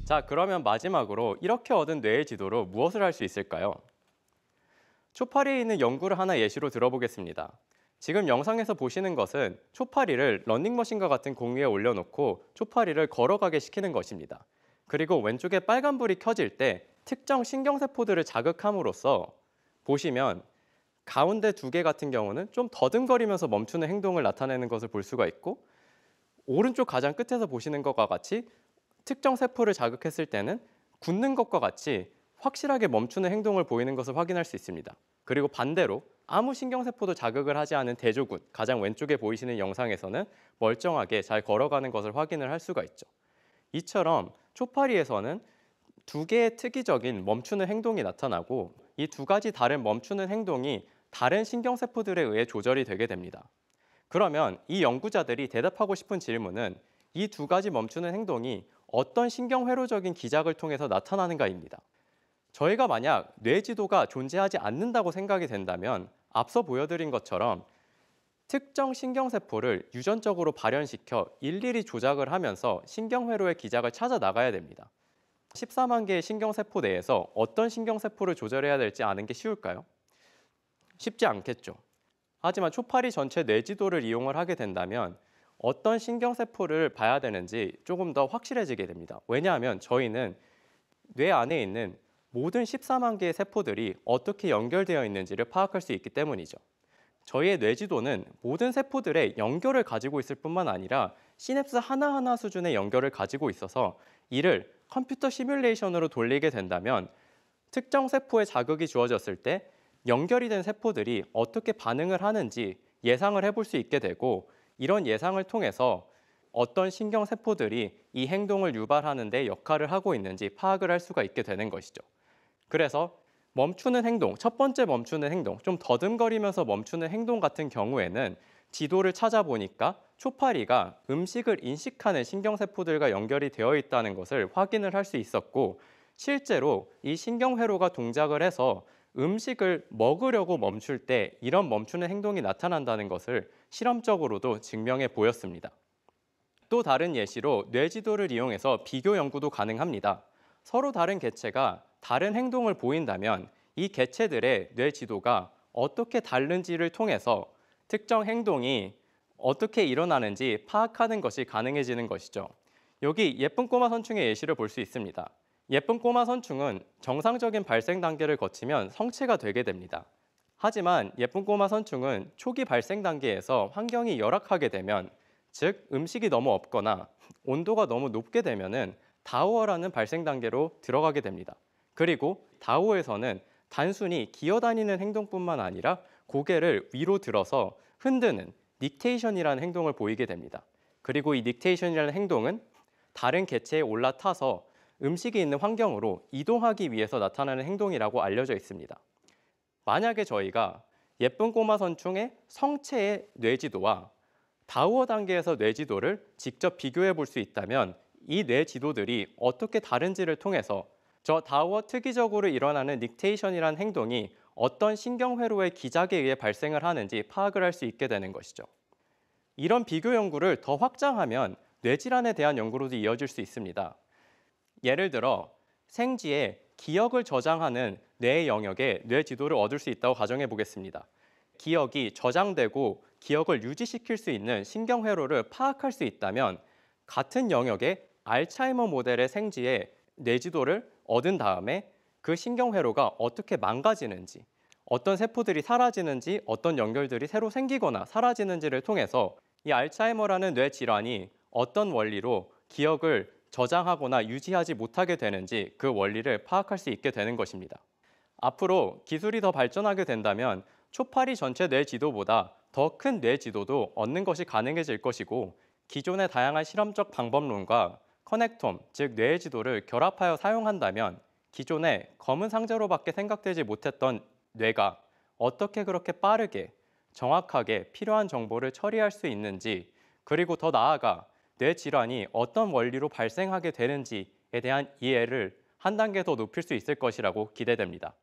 자, 그러면 마지막으로 이렇게 얻은 뇌의 지도로 무엇을 할 수 있을까요? 초파리에 있는 연구를 하나 예시로 들어보겠습니다. 지금 영상에서 보시는 것은 초파리를 러닝머신과 같은 공유에 올려놓고 초파리를 걸어가게 시키는 것입니다. 그리고 왼쪽에 빨간불이 켜질 때 특정 신경세포들을 자극함으로써 보시면 가운데 두 개 같은 경우는 좀 더듬거리면서 멈추는 행동을 나타내는 것을 볼 수가 있고, 오른쪽 가장 끝에서 보시는 것과 같이 특정 세포를 자극했을 때는 굳는 것과 같이 확실하게 멈추는 행동을 보이는 것을 확인할 수 있습니다. 그리고 반대로 아무 신경세포도 자극을 하지 않은 대조군, 가장 왼쪽에 보이시는 영상에서는 멀쩡하게 잘 걸어가는 것을 확인을 할 수가 있죠. 이처럼 초파리에서는 두 개의 특이적인 멈추는 행동이 나타나고, 이 두 가지 다른 멈추는 행동이 다른 신경세포들에 의해 조절이 되게 됩니다. 그러면 이 연구자들이 대답하고 싶은 질문은 이 두 가지 멈추는 행동이 어떤 신경회로적인 기작을 통해서 나타나는가입니다. 저희가 만약 뇌지도가 존재하지 않는다고 생각이 된다면 앞서 보여드린 것처럼 특정 신경세포를 유전적으로 발현시켜 일일이 조작을 하면서 신경회로의 기작을 찾아 나가야 됩니다. 14만 개의 신경세포 내에서 어떤 신경세포를 조절해야 될지 아는 게 쉬울까요? 쉽지 않겠죠. 하지만 초파리 전체 뇌지도를 이용을 하게 된다면 어떤 신경세포를 봐야 되는지 조금 더 확실해지게 됩니다. 왜냐하면 저희는 뇌 안에 있는 모든 14만 개의 세포들이 어떻게 연결되어 있는지를 파악할 수 있기 때문이죠. 저희의 뇌지도는 모든 세포들의 연결을 가지고 있을 뿐만 아니라 시냅스 하나하나 수준의 연결을 가지고 있어서 이를 컴퓨터 시뮬레이션으로 돌리게 된다면 특정 세포에 자극이 주어졌을 때 연결이 된 세포들이 어떻게 반응을 하는지 예상을 해볼 수 있게 되고, 이런 예상을 통해서 어떤 신경세포들이 이 행동을 유발하는 데 역할을 하고 있는지 파악을 할 수가 있게 되는 것이죠. 그래서 멈추는 행동, 첫 번째 멈추는 행동, 좀 더듬거리면서 멈추는 행동 같은 경우에는 지도를 찾아보니까 초파리가 음식을 인식하는 신경세포들과 연결이 되어 있다는 것을 확인을 할 수 있었고, 실제로 이 신경회로가 동작을 해서 음식을 먹으려고 멈출 때 이런 멈추는 행동이 나타난다는 것을 실험적으로도 증명해 보였습니다. 또 다른 예시로 뇌지도를 이용해서 비교 연구도 가능합니다. 서로 다른 개체가 다른 행동을 보인다면 이 개체들의 뇌지도가 어떻게 다른지를 통해서 특정 행동이 어떻게 일어나는지 파악하는 것이 가능해지는 것이죠. 여기 예쁜 꼬마 선충의 예시를 볼 수 있습니다. 예쁜 꼬마 선충은 정상적인 발생 단계를 거치면 성체가 되게 됩니다. 하지만 예쁜 꼬마 선충은 초기 발생 단계에서 환경이 열악하게 되면, 즉 음식이 너무 없거나 온도가 너무 높게 되면은 다우어라는 발생 단계로 들어가게 됩니다. 그리고 다우어에서는 단순히 기어다니는 행동뿐만 아니라 고개를 위로 들어서 흔드는 닉테이션이라는 행동을 보이게 됩니다. 그리고 이 닉테이션이라는 행동은 다른 개체에 올라타서 음식이 있는 환경으로 이동하기 위해서 나타나는 행동이라고 알려져 있습니다. 만약에 저희가 예쁜 꼬마 선충의 성체의 뇌지도와 다우어 단계에서 뇌지도를 직접 비교해 볼 수 있다면 이 뇌지도들이 어떻게 다른지를 통해서 저 다우어 특이적으로 일어나는 닉테이션이라는 행동이 어떤 신경회로의 기작에 의해 발생을 하는지 파악을 할 수 있게 되는 것이죠. 이런 비교 연구를 더 확장하면 뇌질환에 대한 연구로도 이어질 수 있습니다. 예를 들어 생지에 기억을 저장하는 뇌의 영역에 뇌지도를 얻을 수 있다고 가정해 보겠습니다. 기억이 저장되고 기억을 유지시킬 수 있는 신경회로를 파악할 수 있다면 같은 영역의 알츠하이머 모델의 생지에 뇌지도를 얻은 다음에 그 신경회로가 어떻게 망가지는지, 어떤 세포들이 사라지는지, 어떤 연결들이 새로 생기거나 사라지는지를 통해서 이 알츠하이머라는 뇌질환이 어떤 원리로 기억을 저장하거나 유지하지 못하게 되는지 그 원리를 파악할 수 있게 되는 것입니다. 앞으로 기술이 더 발전하게 된다면 초파리 전체 뇌지도보다 더 큰 뇌지도도 얻는 것이 가능해질 것이고, 기존의 다양한 실험적 방법론과 커넥톰, 즉 뇌의 지도를 결합하여 사용한다면 기존의 검은 상자로밖에 생각되지 못했던 뇌가 어떻게 그렇게 빠르게 정확하게 필요한 정보를 처리할 수 있는지, 그리고 더 나아가 뇌 질환이 어떤 원리로 발생하게 되는지에 대한 이해를 한 단계 더 높일 수 있을 것이라고 기대됩니다.